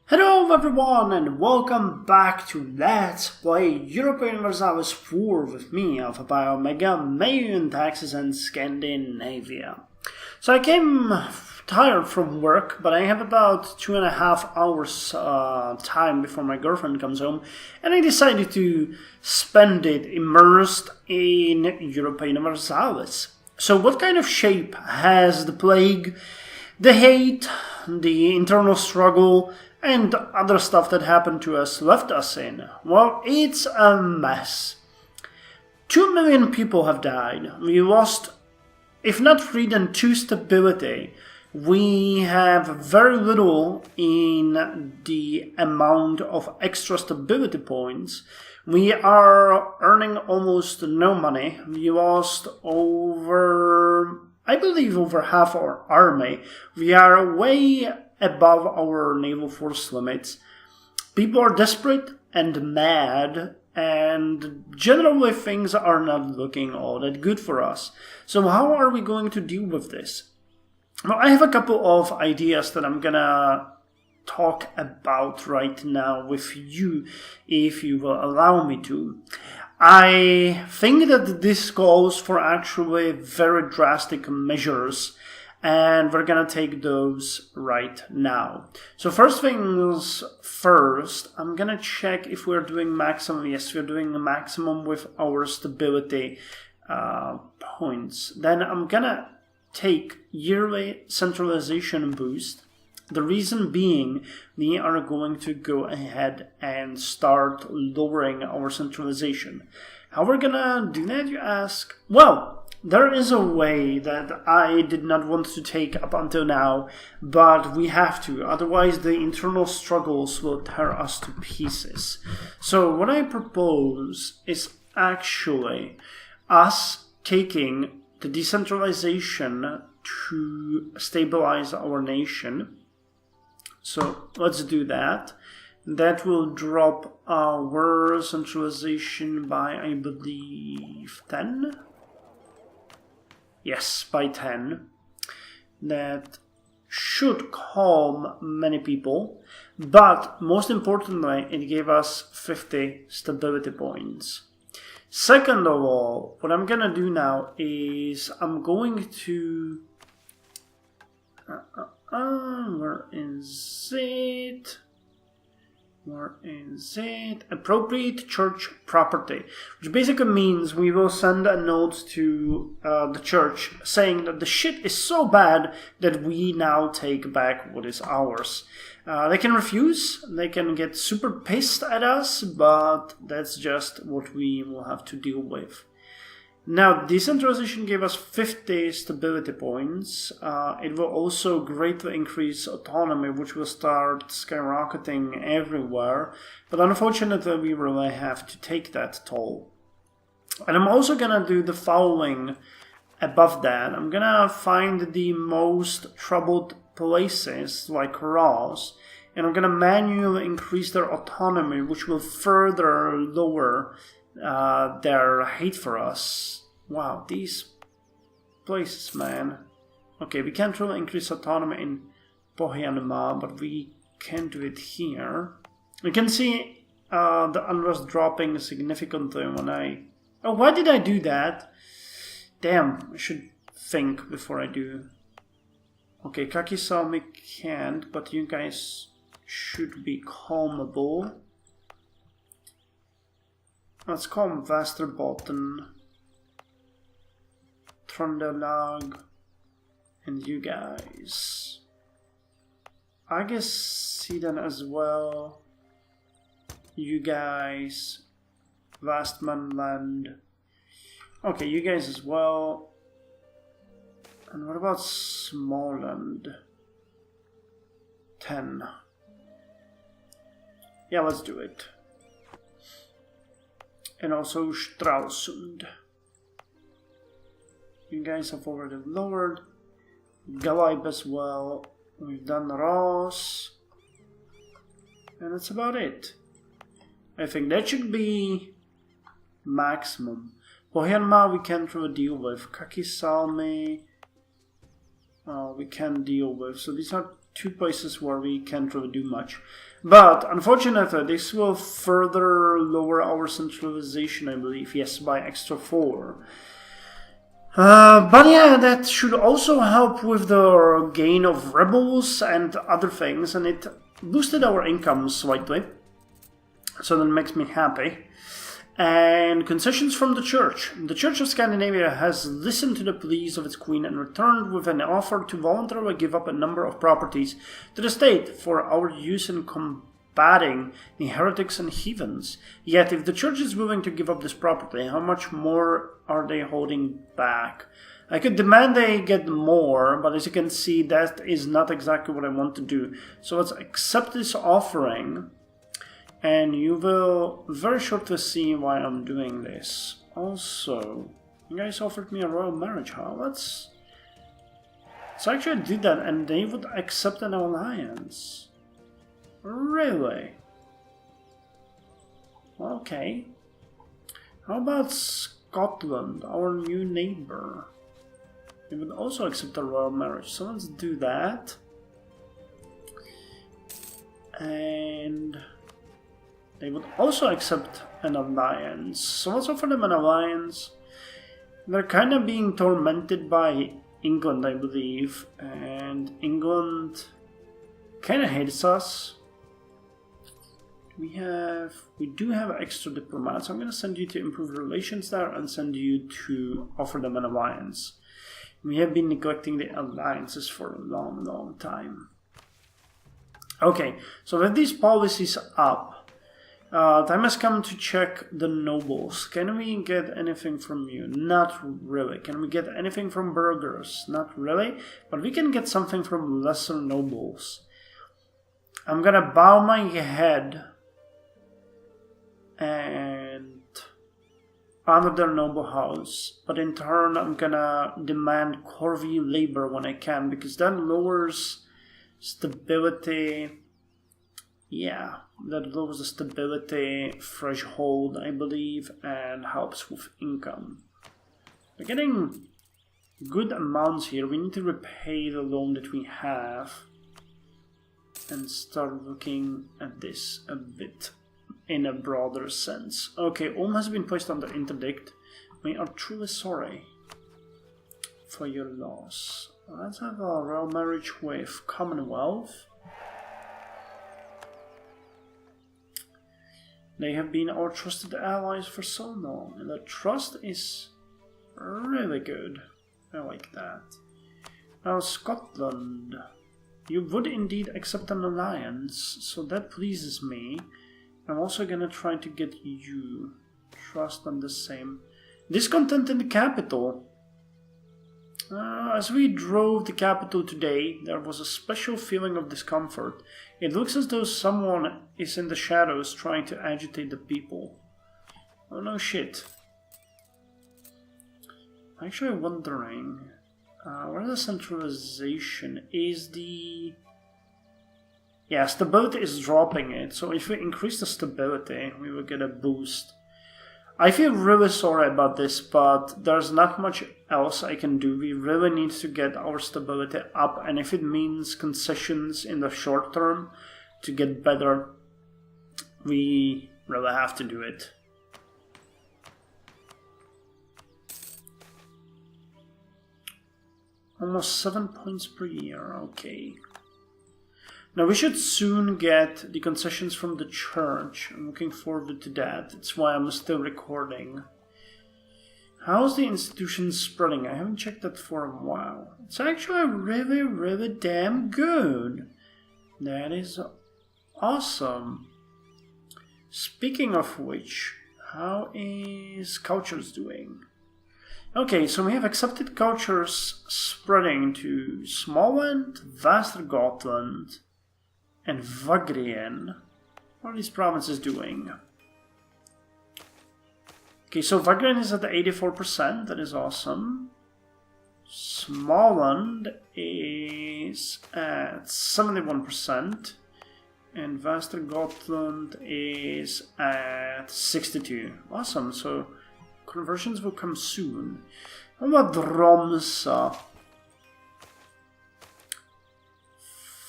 Hello everyone and welcome back to Let's Play Europa Universalis IV with me, Alfapiomega, Meiou and Taxes and Scandinavia. So I came tired from work, but I have about 2.5 hours time before my girlfriend comes home, and I decided to spend it immersed in Europa Universalis. So what kind of shape has the plague, the hate, the internal struggle, and other stuff that happened to us left us in? Well, it's a mess. 2 million people have died. We lost, if not 3, then 2 stability. We have very little in the amount of extra stability points. We are earning almost no money. We lost I believe over half our army. We are way above our naval force limits. People are desperate and mad, and generally things are not looking all that good for us. So how are we going to deal with this? Well, I have a couple of ideas that I'm gonna talk about right now with you, if you will allow me to. I think that this calls for actually very drastic measures, and we're gonna take those right now. So first things first, I'm gonna check if we're doing maximum. Yes, we're doing a maximum with our stability points. Then I'm gonna take yearly centralization boost. The reason being, we are going to go ahead and start lowering our centralization. How we're gonna do that, you ask? Well, there is a way that I did not want to take up until now, but we have to, otherwise the internal struggles will tear us to pieces. So what I propose is actually us taking the decentralization to stabilize our nation. So let's do that. That will drop our centralization by, I believe, 10? Yes, by 10. That should calm many people, but most importantly, it gave us 50 stability points. Second of all, what I'm gonna do now is I'm going to... where is it? Where is it? Appropriate church property, which basically means we will send a note to the church saying that the shit is so bad that we now take back what is ours. They can refuse, they can get super pissed at us, but that's just what we will have to deal with. Now, decentralization gave us 50 stability points. It will also greatly increase autonomy, which will start skyrocketing everywhere. But unfortunately, we really have to take that toll. And I'm also gonna do the following above that. I'm gonna find the most troubled places, like Ross, and I'm gonna manually increase their autonomy, which will further lower their hate for us. Wow, these places, man. Okay, we can't really increase autonomy in Pohjanmaa, but we can do it here. We can see the unrest dropping significantly when I... Oh, why did I do that? Damn, I should think before I do. Okay, Kakisalmi can't, but you guys should be calmable. Let's calm Västerbotten, Trondelag, and you guys. I guess Sidan as well. You guys, Vastmanland. Okay, you guys as well. And what about Småland? 10. Yeah, let's do it. And also Stralsund. You guys have already lowered. Galaib as well. We've done Ross. And that's about it. I think that should be maximum. Pohjanmaa we can't really deal with. Kakisalmi we can deal with. So these are two places where we can't really do much. But unfortunately, this will further lower our centralization, I believe. Yes, by extra 4. But yeah, that should also help with the gain of rebels and other things, and it boosted our income slightly. So that makes me happy. And concessions from the Church. The Church of Scandinavia has listened to the pleas of its queen and returned with an offer to voluntarily give up a number of properties to the state for our use in combating the heretics and heathens. Yet, if the Church is willing to give up this property, how much more are they holding back? I could demand they get more, but as you can see, that is not exactly what I want to do. So let's accept this offering. And you will very shortly see why I'm doing this. Also, you guys offered me a royal marriage, huh? Let's actually do that, and they would accept an alliance. Really? Okay. How about Scotland, our new neighbor? They would also accept a royal marriage, so let's do that. And they would also accept an alliance. So let's offer them an alliance. They're kind of being tormented by England, I believe. And England kind of hates us. We do have extra diplomats. I'm going to send you to improve relations there and send you to offer them an alliance. We have been neglecting the alliances for a long, long time. Okay, so with these policies up, time has come to check the nobles. Can we get anything from you? Not really. Can we get anything from burghers? Not really. But we can get something from lesser nobles. I'm gonna bow my head and honor their noble house. But in turn, I'm gonna demand corvée labor when I can, because that lowers stability. Yeah, that lowers the stability threshold, I believe, and helps with income. We're getting good amounts here. We need to repay the loan that we have and start looking at this a bit in a broader sense. Okay, Ulm has been placed under interdict. We are truly sorry for your loss. Let's have a royal marriage with Commonwealth. They have been our trusted allies for so long, and the trust is really good. I like that. Now, Scotland. You would indeed accept an alliance, so that pleases me. I'm also gonna try to get you trust on the same. Discontent in the capital. As we drove the capital today, there was a special feeling of discomfort. It looks as though someone is in the shadows trying to agitate the people. Oh no shit. I'm actually wondering, where the centralization is the... Yeah, stability is dropping it, so if we increase the stability, we will get a boost. I feel really sorry about this, but there's not much else I can do. We really need to get our stability up, and if it means concessions in the short term to get better, we really have to do it. Almost 7 points per year, okay. Now we should soon get the concessions from the church. I'm looking forward to that. That's why I'm still recording. How's the institution spreading? I haven't checked that for a while. It's actually really, really damn good. That is awesome. Speaking of which, how is cultures doing? Okay, so we have accepted cultures spreading to Småland, Västergotland, and Vagrien. What are these provinces doing? Okay, so Vagrien is at 84%, that is awesome. Småland is at 71%. And Västergotland is at 62%. Awesome, so conversions will come soon. How about Romsa?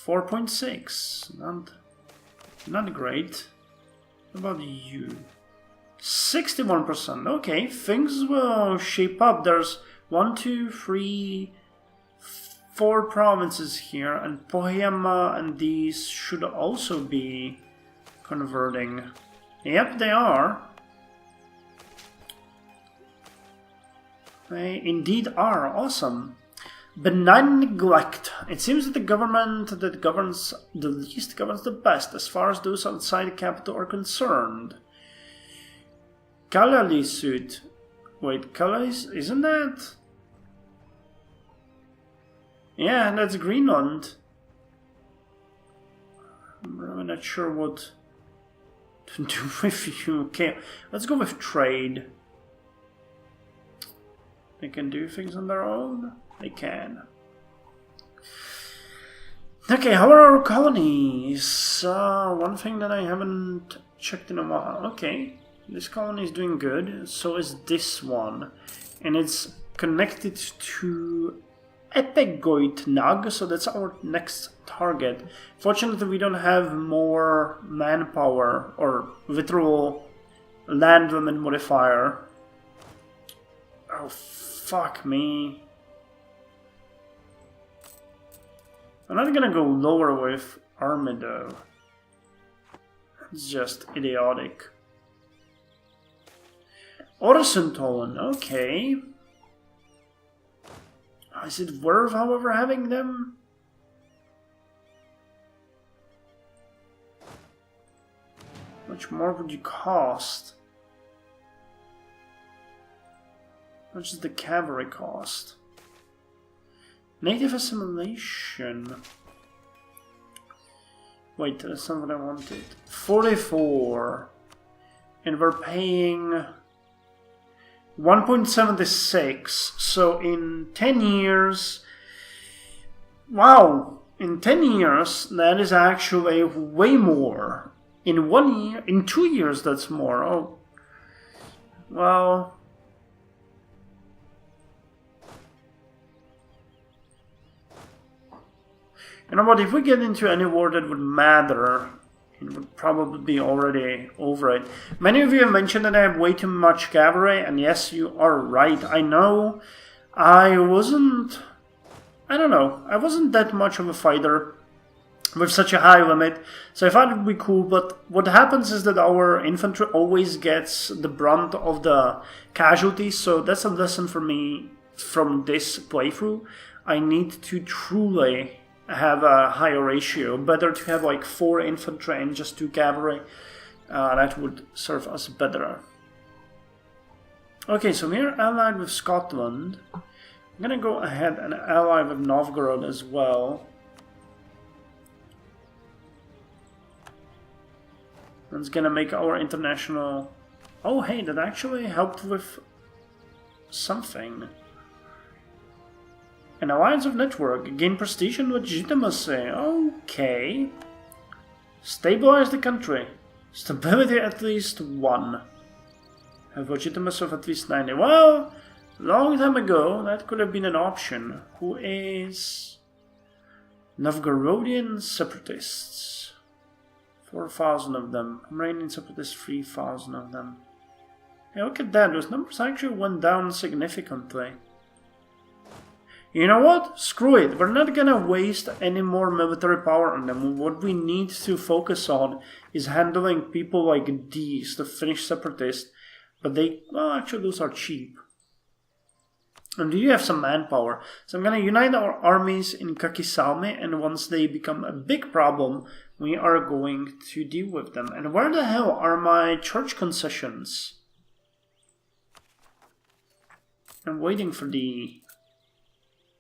4.6. Not great. What about you? 61%. Okay, things will shape up. There's 1, 2, 3, 4 provinces here, and Pohema and these should also be converting. Yep, they are. They indeed are. Awesome. Benign neglect. It seems that the government that governs the least governs the best as far as those outside the capital are concerned. Kalali suit. Wait, Kalali, isn't that? Yeah, that's Greenland. I'm really not sure what to do with you. Okay, let's go with trade. They can do things on their own? They can. Okay, how are our colonies? One thing that I haven't checked in a while. Okay, this colony is doing good. So is this one. And it's connected to Epegoitnag, so that's our next target. Fortunately, we don't have more manpower or literal land limit modifier. Oh, fuck me. I'm not gonna go lower with army though. It's just idiotic. Orsentolen, okay. Is it worth, however, having them? How much more would you cost? How much does the cavalry cost? Native assimilation. Wait, that's not what I wanted. 44. And we're paying 1.76. So in 10 years... Wow! In 10 years, that is actually way more. In 1 year... In 2 years, that's more. Oh. Well... You know what, if we get into any war that would matter, it would probably be already over it. Many of you have mentioned that I have way too much cavalry, and yes, you are right. I know I wasn't that much of a fighter with such a high limit, so I thought it would be cool, but what happens is that our infantry always gets the brunt of the casualties, so that's a lesson for me from this playthrough. I need to truly have a higher ratio. Better to have like 4 infantry and just 2 cavalry. That would serve us better. Okay, so we're allied with Scotland. I'm gonna go ahead and ally with Novgorod as well. That's gonna make our international... Oh hey, that actually helped with something. An alliance of network, gain prestige and legitimacy. Okay. Stabilize the country. Stability at least 1. Have legitimacy of at least 90. Well, long time ago, that could have been an option. Who is... Novgorodian separatists. 4,000 of them. Romanian separatists, 3,000 of them. Hey, look at that. Those numbers actually went down significantly. You know what? Screw it. We're not gonna waste any more military power on them. What we need to focus on is handling people like these, the Finnish separatists. But they, well, actually those are cheap. And do you have some manpower? So I'm gonna unite our armies in Kakisalmi, and once they become a big problem, we are going to deal with them. And where the hell are my church concessions? I'm waiting for the...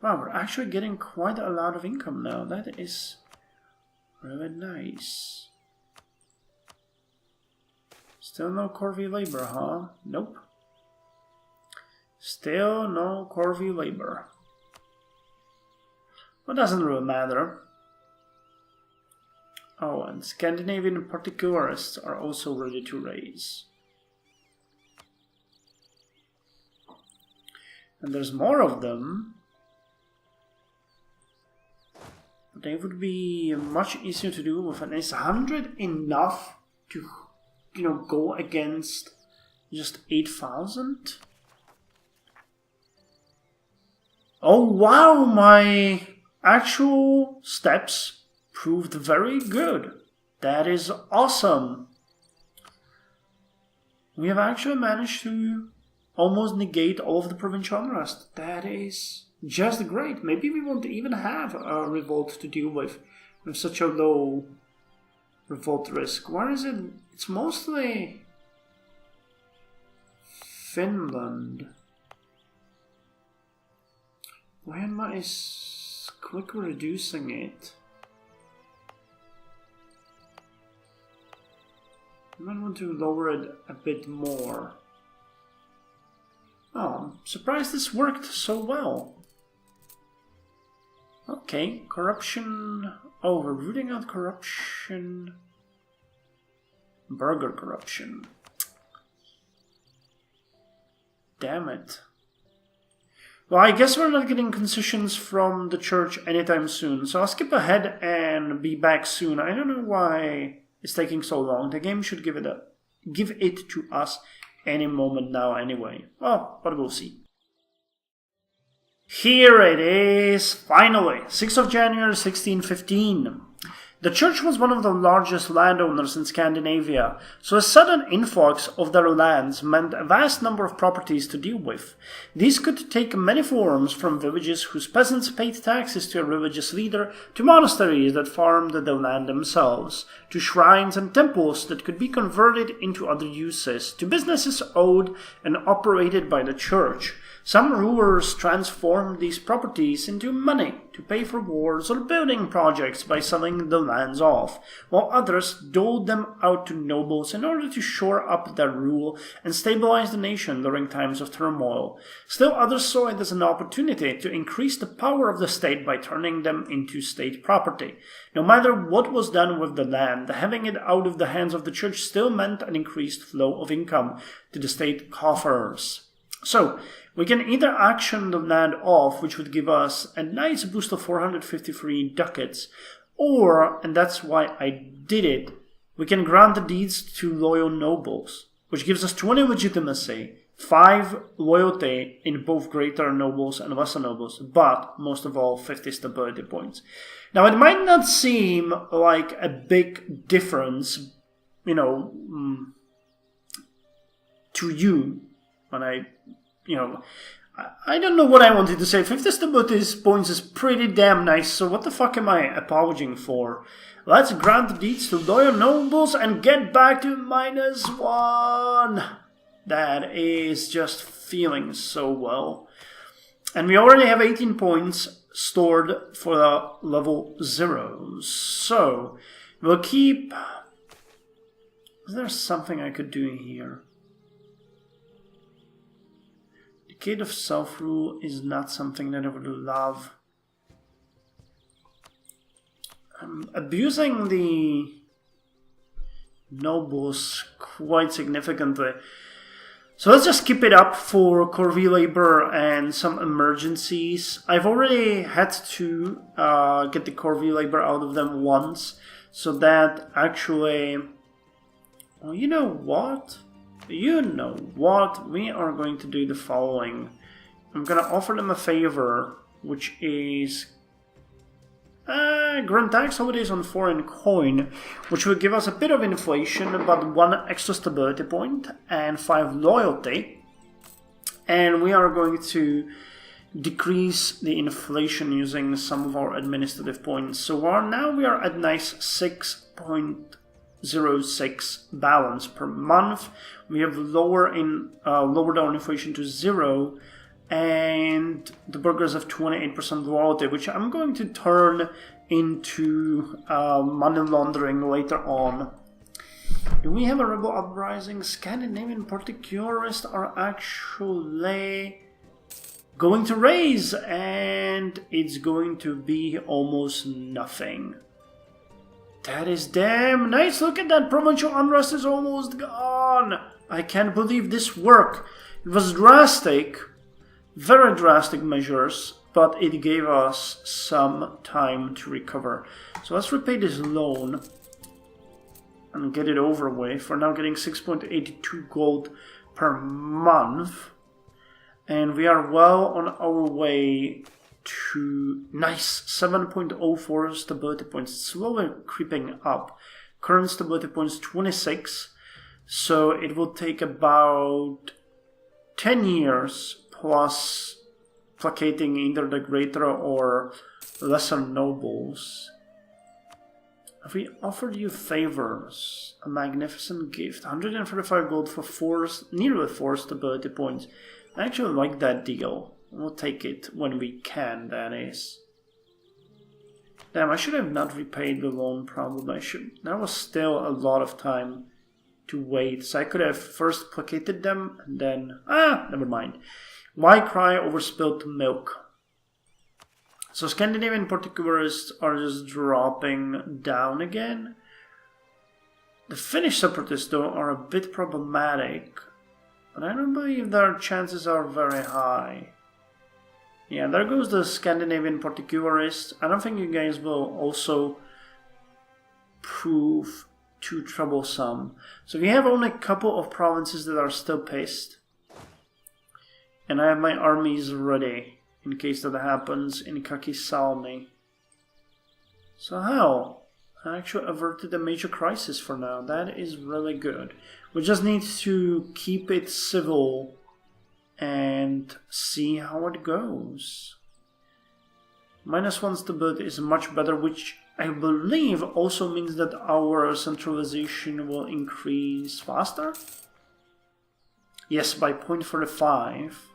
Wow, we're actually getting quite a lot of income now. That is really nice. Still no Corvée labor, huh? Nope. Still no Corvée labor. But doesn't really matter. Oh, and Scandinavian particularists are also ready to raise. And there's more of them. They would be much easier to deal with. And is 100 enough to, go against just 8,000? Oh wow, my actual steps proved very good. That is awesome. We have actually managed to almost negate all of the provincial unrest. That is just great. Maybe we won't even have a revolt to deal with such a low revolt risk. Where is it? It's mostly Finland. Myanmar is quickly reducing it. I might want to lower it a bit more. Oh, I'm surprised this worked so well. Okay, corruption. Oh, we're rooting out corruption. Burger corruption. Damn it. Well, I guess we're not getting concessions from the church anytime soon, so I'll skip ahead and be back soon. I don't know why it's taking so long. The game should give it to us any moment now anyway. Well, but we'll see. Here it is, finally, 6th of January 1615. The church was one of the largest landowners in Scandinavia, so a sudden influx of their lands meant a vast number of properties to deal with. These could take many forms, from villages whose peasants paid taxes to a religious leader, to monasteries that farmed the land themselves, to shrines and temples that could be converted into other uses, to businesses owned and operated by the church. Some rulers transformed these properties into money to pay for wars or building projects by selling the lands off, while others doled them out to nobles in order to shore up their rule and stabilize the nation during times of turmoil. Still others saw it as an opportunity to increase the power of the state by turning them into state property. No matter what was done with the land, having it out of the hands of the church still meant an increased flow of income to the state coffers. So, we can either auction the land off, which would give us a nice boost of 453 ducats, or, and that's why I did it, we can grant the deeds to loyal nobles, which gives us 20 legitimacy, 5 loyalty in both greater nobles and lesser nobles, but most of all 50 stability points. Now it might not seem like a big difference, to you, when I don't know what I wanted to say. 50 stability points is pretty damn nice, so what the fuck am I apologizing for? Let's grant deeds to loyal nobles and get back to -1. That is just feeling so well. And we already have 18 points stored for the level 0. So, we'll keep... Is there something I could do here? Decade of self-rule is not something that I would love. I'm abusing the nobles quite significantly. So let's just keep it up for corvée labor and some emergencies. I've already had to get the corvée labor out of them once, so that actually... Well, you know what? We are going to do the following. I'm going to offer them a favor, which is grant tax holidays on foreign coin, which will give us a bit of inflation, about 1 extra stability point and 5 loyalty. And we are going to decrease the inflation using some of our administrative points. So now we are at nice 6.06 balance per month. We have lowered down inflation to 0, and the burghers have 28% loyalty, which I'm going to turn into money laundering later on. Do we have a rebel uprising? Scandinavian particularists are actually going to raise, and it's going to be almost nothing. That is damn nice. Look at that. Provincial unrest is almost gone. I can't believe this worked. It was drastic. Very drastic measures. but it gave us some time to recover. So let's repay this loan and get it over with. We're now getting 6.82 gold per month. And we are well on our way to nice 7.04 stability points. It's slowly creeping up. Current stability points 26. So it will take about 10 years plus placating either the greater or lesser nobles. Have we offered you favors? A magnificent gift. 135 gold for nearly 4 stability points. I actually like that deal. We'll take it when we can, that is. Damn, I should have not repaid the loan, probably. That was still a lot of time to wait. So I could have first placated them and then... never mind. Why cry over spilt milk? So Scandinavian particularists are just dropping down again. The Finnish separatists, though, are a bit problematic. But I don't believe their chances are very high. Yeah, there goes the Scandinavian particularists. I don't think you guys will also prove too troublesome. So we have only a couple of provinces that are still pissed. And I have my armies ready in case that happens in Kakisalmi. So hell, I actually averted a major crisis for now. That is really good. We just need to keep it civil and see how it goes. -1 stability is much better, which I believe also means that our centralization will increase faster. Yes, by 0.45.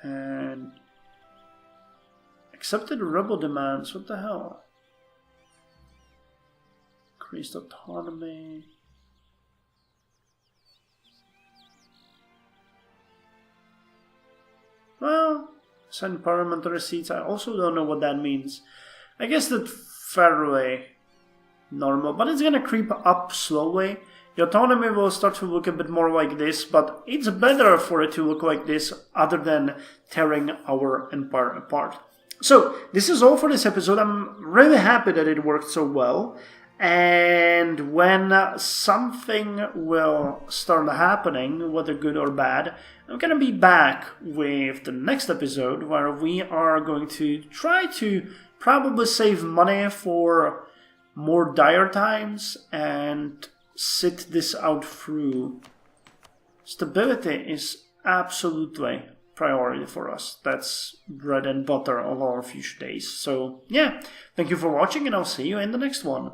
And accepted rebel demands, what the hell? Increased autonomy. Well, send parliamentary seats, I also don't know what that means. I guess that's fairly normal, but it's gonna creep up slowly. The autonomy will start to look a bit more like this, but it's better for it to look like this other than tearing our empire apart. So, this is all for this episode. I'm really happy that it worked so well. And when something will start happening, whether good or bad, I'm going to be back with the next episode where we are going to try to probably save money for more dire times and sit this out through. Stability is absolutely priority for us. That's bread and butter of our future days. So yeah, thank you for watching and I'll see you in the next one.